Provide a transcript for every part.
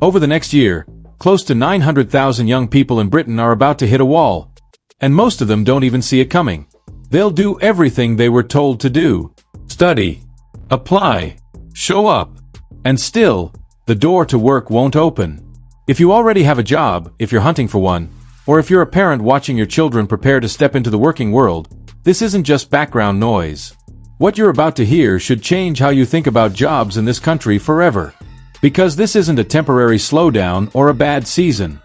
Over the next year, close to 900,000 young people in Britain are about to hit a wall. And most of them don't even see it coming. They'll do everything they were told to do. Study, apply, show up. And still, the door to work won't open. If you already have a job, if you're hunting for one, or if you're a parent watching your children prepare to step into the working world, this isn't just background noise. What you're about to hear should change how you think about jobs in this country forever. Because this isn't a temporary slowdown or a bad season.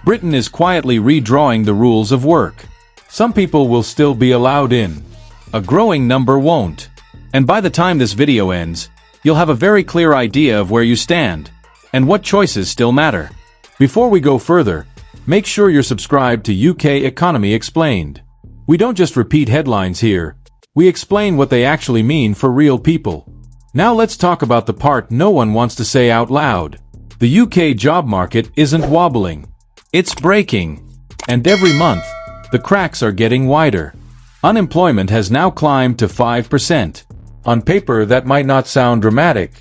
Britain is quietly redrawing the rules of work. Some people will still be allowed in. A growing number won't. And by the time this video ends, you'll have a very clear idea of where you stand, and what choices still matter. Before we go further, make sure you're subscribed to UK Economy Explained. We don't just repeat headlines here, we explain what they actually mean for real people. Now let's talk about the part no one wants to say out loud. The UK job market isn't wobbling. It's breaking. And every month, the cracks are getting wider. Unemployment has now climbed to 5%. On paper, that might not sound dramatic,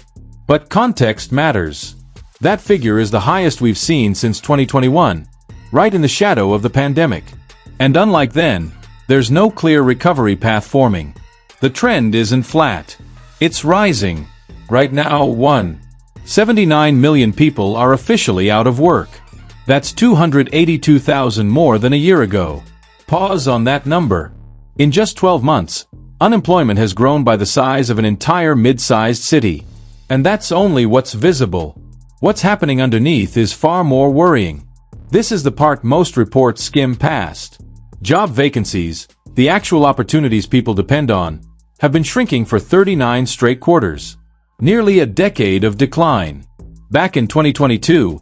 but context matters. That figure is the highest we've seen since 2021, right in the shadow of the pandemic. And unlike then, there's no clear recovery path forming. The trend isn't flat. It's rising. Right now, 79 million people are officially out of work. That's 282,000 more than a year ago. Pause on that number. In just 12 months, unemployment has grown by the size of an entire mid-sized city. And that's only what's visible. What's happening underneath is far more worrying. This is the part most reports skim past. Job vacancies, the actual opportunities people depend on, have been shrinking for 39 straight quarters. Nearly a decade of decline. Back in 2022,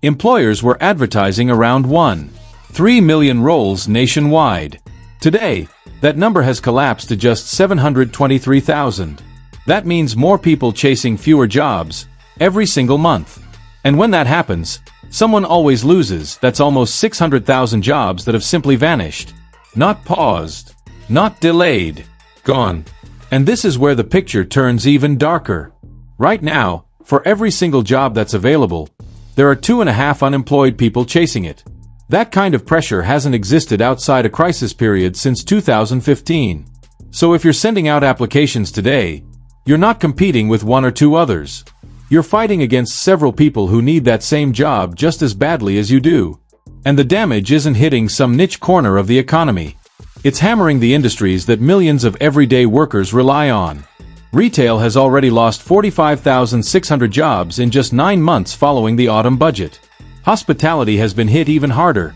employers were advertising around 1.3 million roles nationwide. Today, that number has collapsed to just 723,000. That means more people chasing fewer jobs every single month. And when that happens, someone always loses. That's almost 600,000 jobs that have simply vanished. Not paused. Not delayed. Gone. And this is where the picture turns even darker. Right now, for every single job that's available, there are 2.5 unemployed people chasing it. That kind of pressure hasn't existed outside a crisis period since 2015. So if you're sending out applications today, you're not competing with one or two others. You're fighting against several people who need that same job just as badly as you do. And the damage isn't hitting some niche corner of the economy. It's hammering the industries that millions of everyday workers rely on. Retail has already lost 45,600 jobs in just 9 months following the autumn budget. Hospitality has been hit even harder.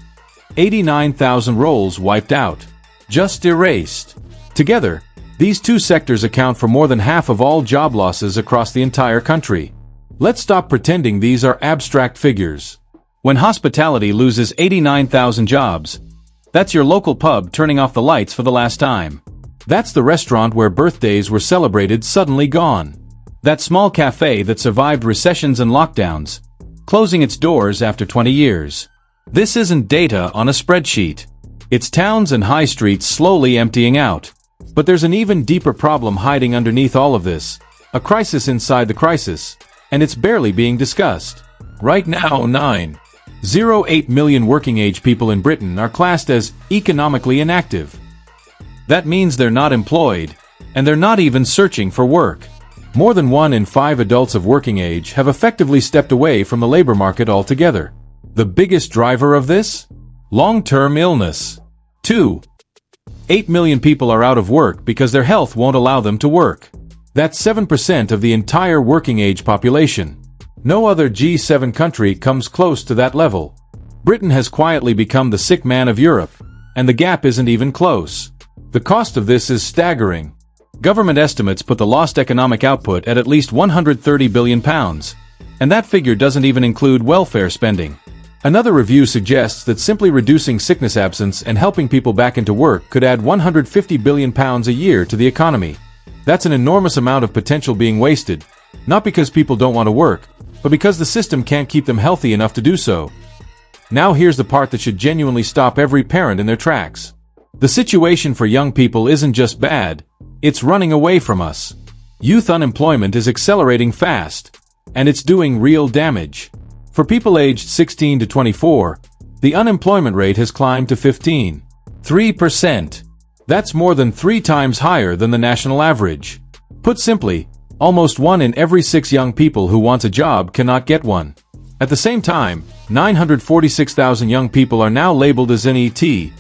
89,000 roles wiped out. Just erased. Together, these two sectors account for more than half of all job losses across the entire country. Let's stop pretending these are abstract figures. When hospitality loses 89,000 jobs, that's your local pub turning off the lights for the last time. That's the restaurant where birthdays were celebrated suddenly gone. That small cafe that survived recessions and lockdowns, closing its doors after 20 years. This isn't data on a spreadsheet. It's towns and high streets slowly emptying out. But there's an even deeper problem hiding underneath all of this. A crisis inside the crisis. And it's barely being discussed. Right now, 9.08 million working-age people in Britain are classed as economically inactive. That means they're not employed, and they're not even searching for work. More than 1 in 5 adults of working age have effectively stepped away from the labor market altogether. The biggest driver of this? Long-term illness. 2.8 million people are out of work because their health won't allow them to work. That's 7% of the entire working-age population. No other G7 country comes close to that level. Britain has quietly become the sick man of Europe, and the gap isn't even close. The cost of this is staggering. Government estimates put the lost economic output at least £130 billion, and that figure doesn't even include welfare spending. Another review suggests that simply reducing sickness absence and helping people back into work could add £150 billion a year to the economy. That's an enormous amount of potential being wasted, not because people don't want to work, but because the system can't keep them healthy enough to do so. Now here's the part that should genuinely stop every parent in their tracks. The situation for young people isn't just bad, it's running away from us. Youth unemployment is accelerating fast, and it's doing real damage. For people aged 16 to 24, the unemployment rate has climbed to 15.3%. That's more than 3 times higher than the national average. Put simply, almost 1 in every 6 young people who wants a job cannot get one. At the same time, 946,000 young people are now labeled as NEET,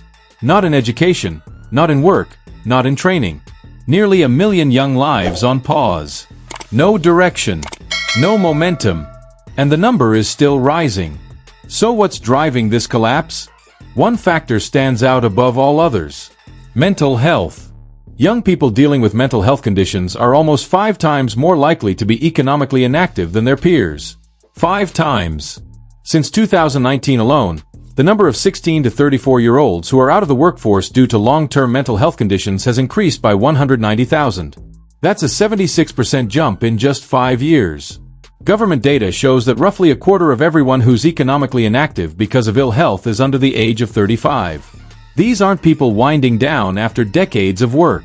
not in education, not in work, not in training. Nearly 1 million young lives on pause. No direction, no momentum, and the number is still rising. So what's driving this collapse? One factor stands out above all others. Mental health. Young people dealing with mental health conditions are almost 5 times more likely to be economically inactive than their peers. 5 times. Since 2019 alone, the number of 16 to 34-year-olds who are out of the workforce due to long-term mental health conditions has increased by 190,000. That's a 76% jump in just 5 years. Government data shows that roughly a quarter of everyone who's economically inactive because of ill health is under the age of 35. These aren't people winding down after decades of work.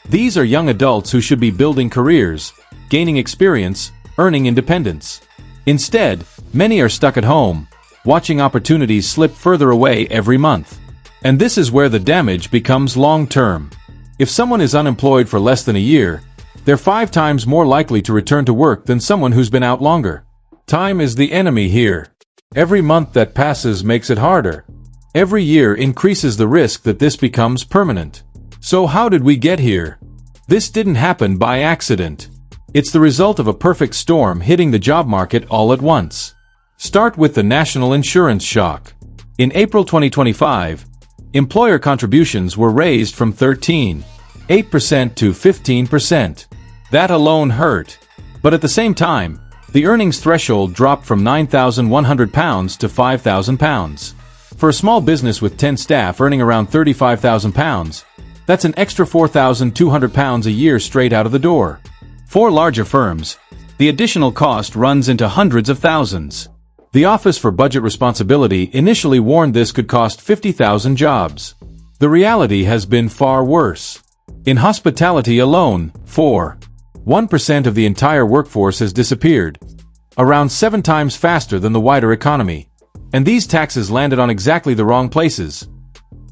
These are young adults who should be building careers, gaining experience, earning independence. Instead, many are stuck at home, watching opportunities slip further away every month. And this is where the damage becomes long-term. If someone is unemployed for less than a year, they're 5 times more likely to return to work than someone who's been out longer. Time is the enemy here. Every month that passes makes it harder. Every year increases the risk that this becomes permanent. So how did we get here? This didn't happen by accident. It's the result of a perfect storm hitting the job market all at once. Start with the national insurance shock. In April 2025, employer contributions were raised from 13.8% to 15%. That alone hurt. But at the same time, the earnings threshold dropped from £9,100 to £5,000. For a small business with 10 staff earning around £35,000, that's an extra £4,200 a year straight out of the door. For larger firms, the additional cost runs into hundreds of thousands. The Office for Budget Responsibility initially warned this could cost 50,000 jobs. The reality has been far worse. In hospitality alone, 1% of the entire workforce has disappeared, around 7 times faster than the wider economy. And these taxes landed on exactly the wrong places.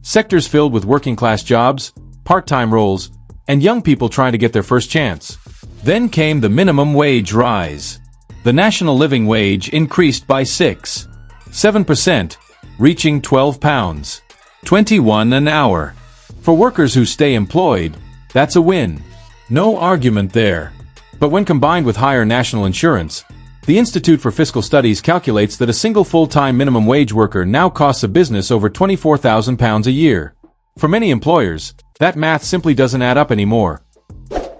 Sectors filled with working-class jobs, part-time roles, and young people trying to get their first chance. Then came the minimum wage rise. The national living wage increased by 6.7%, reaching £12.21 an hour. For workers who stay employed, that's a win. No argument there. But when combined with higher national insurance, the Institute for Fiscal Studies calculates that a single full-time minimum wage worker now costs a business over £24,000 a year. For many employers, that math simply doesn't add up anymore.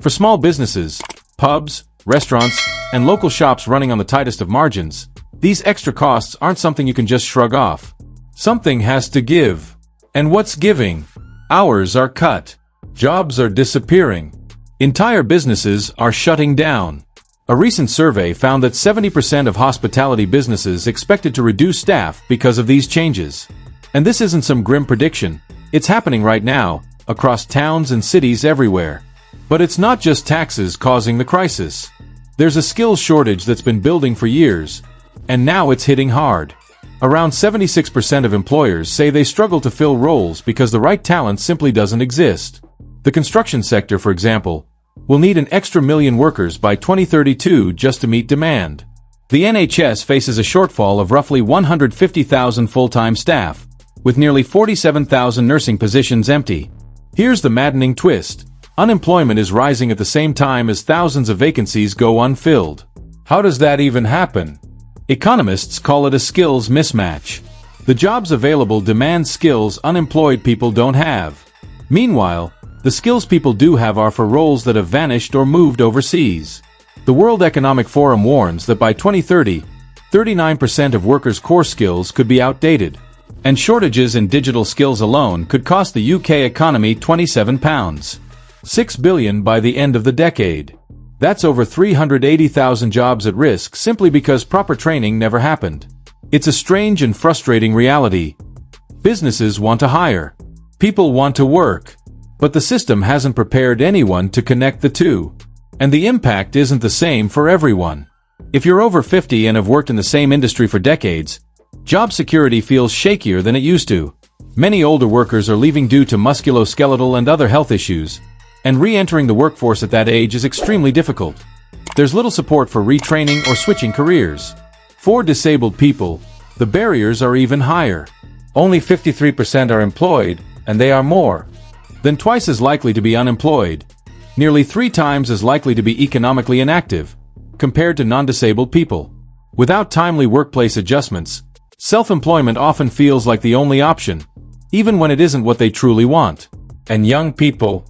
For small businesses, pubs, restaurants, and local shops running on the tightest of margins, these extra costs aren't something you can just shrug off. Something has to give. And what's giving? Hours are cut. Jobs are disappearing. Entire businesses are shutting down. A recent survey found that 70% of hospitality businesses expected to reduce staff because of these changes. And this isn't some grim prediction. It's happening right now, across towns and cities everywhere. But it's not just taxes causing the crisis. There's a skills shortage that's been building for years, and now it's hitting hard. Around 76% of employers say they struggle to fill roles because the right talent simply doesn't exist. The construction sector, for example, will need an extra 1 million workers by 2032 just to meet demand. The NHS faces a shortfall of roughly 150,000 full-time staff, with nearly 47,000 nursing positions empty. Here's the maddening twist. Unemployment is rising at the same time as thousands of vacancies go unfilled. How does that even happen? Economists call it a skills mismatch. The jobs available demand skills unemployed people don't have. Meanwhile, the skills people do have are for roles that have vanished or moved overseas. The World Economic Forum warns that by 2030, 39% of workers' core skills could be outdated. And shortages in digital skills alone could cost the UK economy £27.6 billion by the end of the decade. That's over 380,000 jobs at risk simply because proper training never happened. It's a strange and frustrating reality. Businesses want to hire. People want to work. But the system hasn't prepared anyone to connect the two. And the impact isn't the same for everyone. If you're over 50 and have worked in the same industry for decades, job security feels shakier than it used to. Many older workers are leaving due to musculoskeletal and other health issues, and re-entering the workforce at that age is extremely difficult. There's little support for retraining or switching careers. For disabled people, the barriers are even higher. Only 53% are employed, and they are more than twice as likely to be unemployed, nearly 3 times as likely to be economically inactive, compared to non-disabled people. Without timely workplace adjustments, self-employment often feels like the only option, even when it isn't what they truly want. And young people,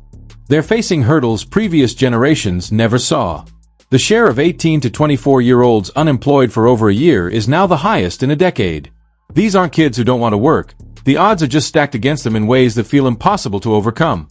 they're facing hurdles previous generations never saw. The share of 18 to 24-year-olds unemployed for over a year is now the highest in a decade. These aren't kids who don't want to work. The odds are just stacked against them in ways that feel impossible to overcome.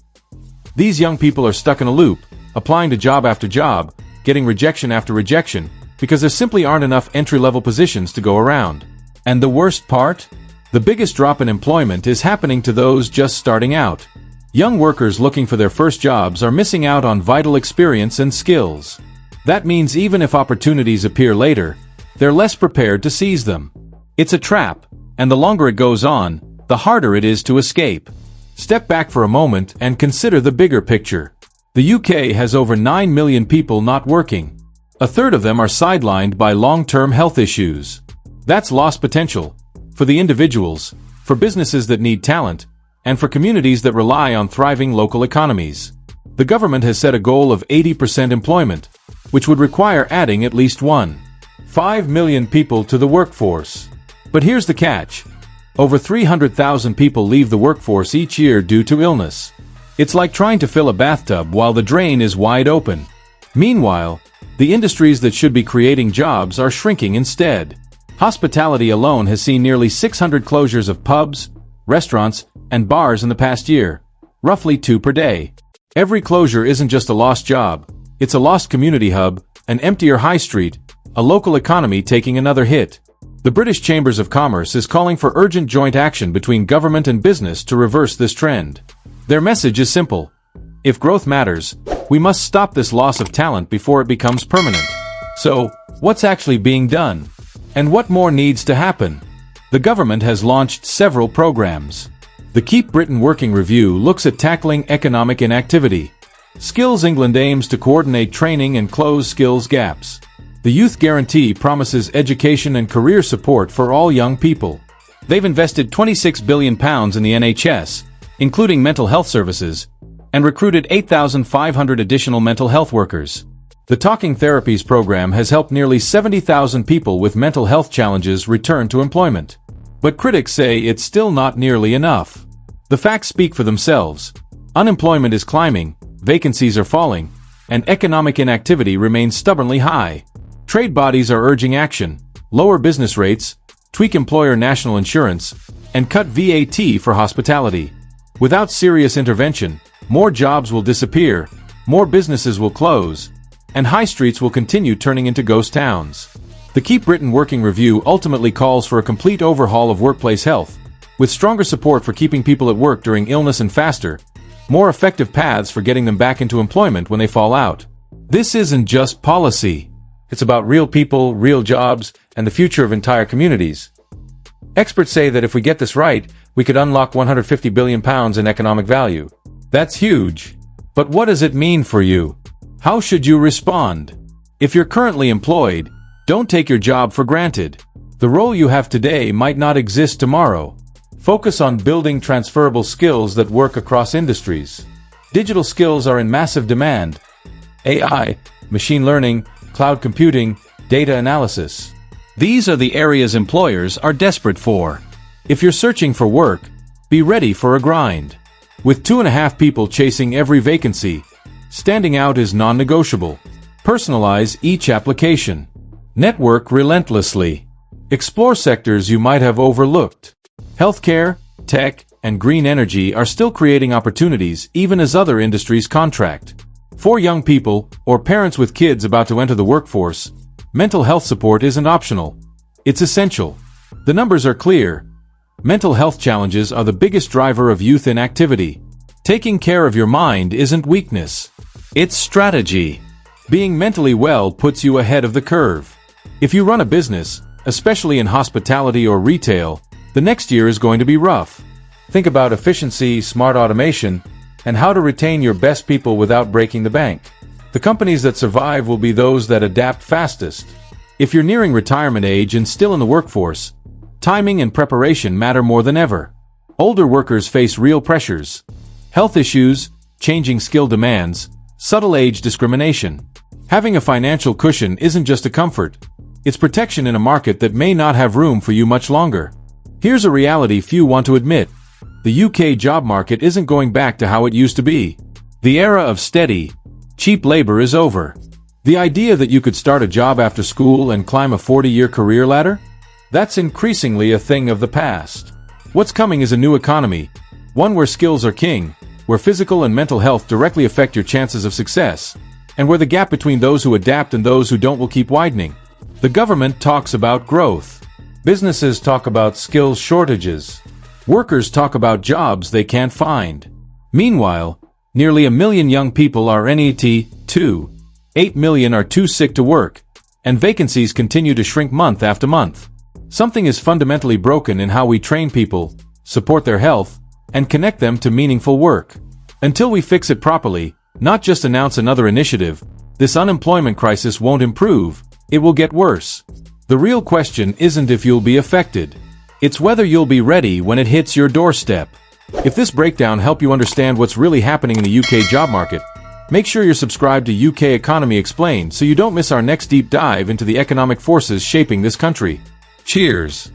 These young people are stuck in a loop, applying to job after job, getting rejection after rejection, because there simply aren't enough entry-level positions to go around. And the worst part? The biggest drop in employment is happening to those just starting out. Young workers looking for their first jobs are missing out on vital experience and skills. That means even if opportunities appear later, they're less prepared to seize them. It's a trap, and the longer it goes on, the harder it is to escape. Step back for a moment and consider the bigger picture. The UK has over 9 million people not working. A third of them are sidelined by long-term health issues. That's lost potential for the individuals, for businesses that need talent, and for communities that rely on thriving local economies. The government has set a goal of 80% employment, which would require adding at least 1.5 million people to the workforce. But here's the catch. Over 300,000 people leave the workforce each year due to illness. It's like trying to fill a bathtub while the drain is wide open. Meanwhile, the industries that should be creating jobs are shrinking instead. Hospitality alone has seen nearly 600 closures of pubs, restaurants, and bars in the past year, roughly 2 per day. Every closure isn't just a lost job, it's a lost community hub, an emptier high street, a local economy taking another hit. The British Chambers of Commerce is calling for urgent joint action between government and business to reverse this trend. Their message is simple. If growth matters, we must stop this loss of talent before it becomes permanent. So, what's actually being done? And what more needs to happen? The government has launched several programs. The Keep Britain Working Review looks at tackling economic inactivity. Skills England aims to coordinate training and close skills gaps. The Youth Guarantee promises education and career support for all young people. They've invested £26 billion in the NHS, including mental health services, and recruited 8,500 additional mental health workers. The Talking Therapies program has helped nearly 70,000 people with mental health challenges return to employment. But critics say it's still not nearly enough. The facts speak for themselves. Unemployment is climbing, vacancies are falling, and economic inactivity remains stubbornly high. Trade bodies are urging action, lower business rates, tweak employer national insurance, and cut VAT for hospitality. Without serious intervention, more jobs will disappear, more businesses will close, and high streets will continue turning into ghost towns. The Keep Britain Working Review ultimately calls for a complete overhaul of workplace health, with stronger support for keeping people at work during illness and faster, more effective paths for getting them back into employment when they fall out. This isn't just policy. It's about real people, real jobs, and the future of entire communities. Experts say that if we get this right, we could unlock £150 billion in economic value. That's huge. But what does it mean for you? How should you respond? If you're currently employed, don't take your job for granted. The role you have today might not exist tomorrow. Focus on building transferable skills that work across industries. Digital skills are in massive demand. AI, machine learning, cloud computing, data analysis. These are the areas employers are desperate for. If you're searching for work, be ready for a grind. With 2.5 people chasing every vacancy, standing out is non-negotiable. Personalize each application. Network relentlessly. Explore sectors you might have overlooked. Healthcare, tech, and green energy are still creating opportunities even as other industries contract. For young people, or parents with kids about to enter the workforce, mental health support isn't optional. It's essential. The numbers are clear. Mental health challenges are the biggest driver of youth inactivity. Taking care of your mind isn't weakness. It's strategy. Being mentally well puts you ahead of the curve. If you run a business, especially in hospitality or retail, the next year is going to be rough. Think about efficiency, smart automation, and how to retain your best people without breaking the bank. The companies that survive will be those that adapt fastest. If you're nearing retirement age and still in the workforce, timing and preparation matter more than ever. Older workers face real pressures: health issues, changing skill demands, subtle age discrimination. Having a financial cushion isn't just a comfort, it's protection in a market that may not have room for you much longer. Here's a reality few want to admit. The UK job market isn't going back to how it used to be. The era of steady, cheap labor is over. The idea that you could start a job after school and climb a 40-year career ladder? That's increasingly a thing of the past. What's coming is a new economy, one where skills are king, where physical and mental health directly affect your chances of success, and where the gap between those who adapt and those who don't will keep widening. The government talks about growth. Businesses talk about skills shortages. Workers talk about jobs they can't find. Meanwhile, nearly 1 million young people are NEET, 8 million are too sick to work, and vacancies continue to shrink month after month. Something is fundamentally broken in how we train people, support their health, and connect them to meaningful work. Until we fix it properly, not just announce another initiative, this unemployment crisis won't improve, it will get worse. The real question isn't if you'll be affected. It's whether you'll be ready when it hits your doorstep. If this breakdown helped you understand what's really happening in the UK job market, make sure you're subscribed to UK Economy Explained so you don't miss our next deep dive into the economic forces shaping this country. Cheers!